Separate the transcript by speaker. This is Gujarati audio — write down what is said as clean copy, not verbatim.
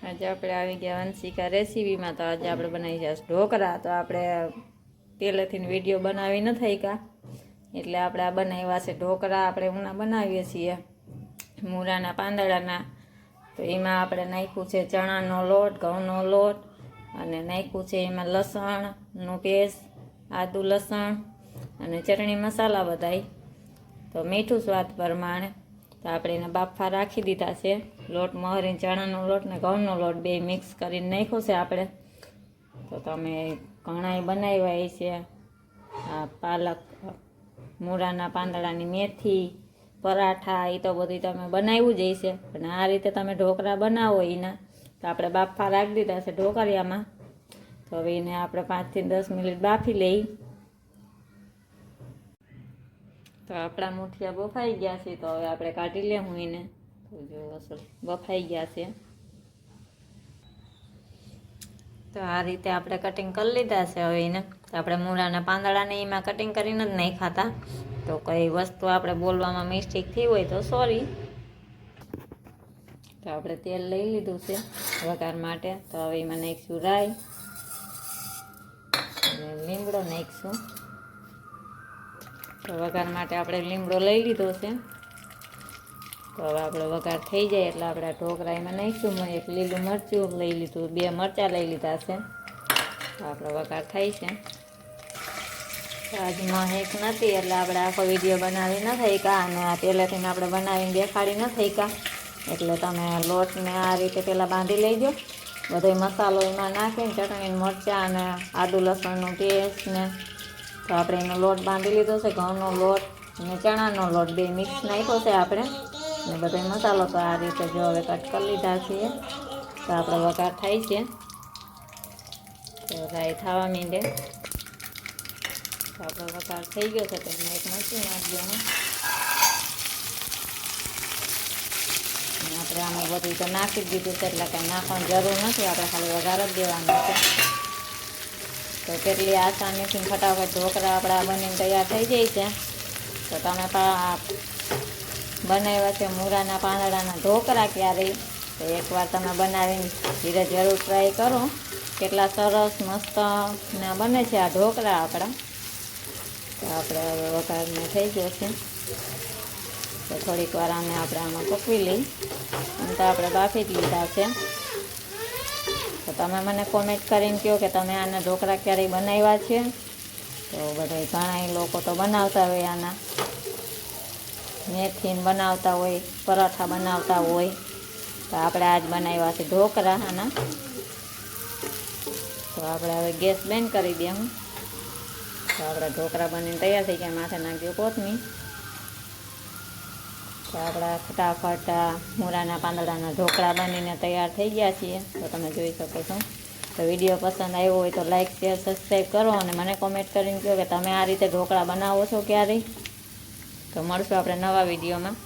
Speaker 1: આજે આપણે આવી ગયા વંશિકા રેસીપીમાં. તો આજે આપણે બનાવી જઈશું ઢોકળા. તો આપણે પહેલેથી વિડીયો બનાવી ન થઈ કા, એટલે આપણે આ બનાવ્યા છે ઢોકળા. આપણે ઉના બનાવીએ છીએ મૂળાના પાંદડાના. તો એમાં આપણે નાખ્યું છે ચણાનો લોટ, ઘઉંનો લોટ, અને નાખ્યું છે એમાં લસણનું પેસ્ટ, આદુ લસણ અને ચટણી મસાલા બધાય. તો મીઠું સ્વાદ પ્રમાણે. તો આપણે એને બાફા રાખી દીધા છે. લોટ મહરીને ચણાનો લોટ ને ઘઉંનો લોટ બે મિક્સ કરીને નાખ્યો છે આપણે. તો તમે ઘણાય બનાવ્યા છે આ પાલક, મૂળાના પાંદડાની મેથી, પરાઠા, એ તો બધી તમે બનાવ્યું જ હશે. પણ આ રીતે તમે ઢોકળા બનાવો એના. તો આપણે બાફા રાખી દીધા છે ઢોકળિયામાં. તો હવે એને આપણે 5 થી 10 મિનિટ બાફી લઈ. તો આપણા મુઠિયા બફાઈ ગયા છે. તો હવે આપણે કાઢી લેવું એને. તો જો અસલ બફાઈ ગયા છે. તો આ રીતે આપણે કટિંગ કરી લીધા છે. હવે એને આપણે મૂળાના પાંદડાને એમાં કટિંગ કરીને જ નહીં ખાતા. તો કઈ વસ્તુ આપણે બોલવામાં મિસ્ટેક થઈ હોય તો સોરી. તો આપણે તેલ લઈ લીધું છે વઘાર માટે. તો હવે એમાં નાખીશું રાઈ અને લીમડો નાખીશું. તો વઘાર માટે આપણે લીમડો લઈ લીધો છે. તો હવે આપણે વઘાર થઈ જાય એટલે આપણે ઢોકળા એમાં નાખીશું. એક લીલું મરચું લઈ લીધું, 2 મરચાં લઈ લીધા છે. તો આપણો વઘાર થાય છે. આજમાં હેક નથી એટલે આપણે આખો વિડીયો બનાવી ન થઈ કા, અને આ પહેલેથી આપણે બનાવીને દેખાડી ન થઈ કા. એટલે તમે લોટને આ રીતે પહેલાં બાંધી લેજો. બધો મસાલો એમાં નાખીને ચટણી, મરચાં અને આદુ લસણનું પેસ્ટ ને. તો આપણે એનો લોટ બાંધી લીધો છે. ઘઉંનો લોટ અને ચણાનો લોટ બે મિક્સ નાખ્યો છે આપણે. અને બધો મસાલો તો આ રીતે જો હવે કટ કરી લીધા છીએ. તો આપણે વઘાર થાય છે. તો રાઈ થવા માંડે. તો આપણો વઘાર થઈ ગયો છે. તો એમાં એક મરચું નાખી દેવાનું. આપણે આમાં બધું તો નાખી જ દીધું છે એટલે કાંઈ નાખવાની જરૂર નથી. આપણે ખાલી વઘાર જ દેવાનું છે. તો કેટલી આસાનીથી ફટાફટ ઢોકળા આપણા બનીને તૈયાર થઈ જાય છે. તો તમે બનાવ્યા છે મૂળાના પાંદડાના ઢોકળા ક્યારેય, તો એકવાર તમે બનાવીને ધીરે જરૂર ટ્રાય કરો. કેટલા સરસ મસ્ત ના બને છે આ ઢોકળા આપણા. તો આપણે હવે વઘારને થઈ ગયો છે. તો થોડીક વાર આને આપણે આમાં પકવી લઈ. આમ તો આપણે બાફી જ લીધા છે. તો તમે મને કોમેન્ટ કરીને કહો કે તમે આના ઢોકળા ક્યારેય બનાવ્યા છે. તો બધા ઘણા લોકો તો બનાવતા હોય આના, મેથીને બનાવતા હોય, પરાઠા બનાવતા હોય. તો આપણે આજ બનાવ્યા છે ઢોકળા આના. તો આપણે હવે ગેસ બંધ કરી દઈએ. તો આપણા ઢોકળા બનીને તૈયાર થઈ ગયા. માથે નાખજો કોથમીર. તો આપણા ફટાફટ મૂળાના પાંદડાના ઢોકળા બનીને તૈયાર થઈ ગયા છીએ. તો તમે જોઈ શકો છો. તો વિડીયો પસંદ આવ્યો હોય તો લાઈક, શેર, સબસ્ક્રાઈબ કરો. અને મને કોમેન્ટ કરીને કહો કે તમે આ રીતે ઢોકળા બનાવો છો ક્યારેય. તો મળશું આપણે નવા વિડીયોમાં.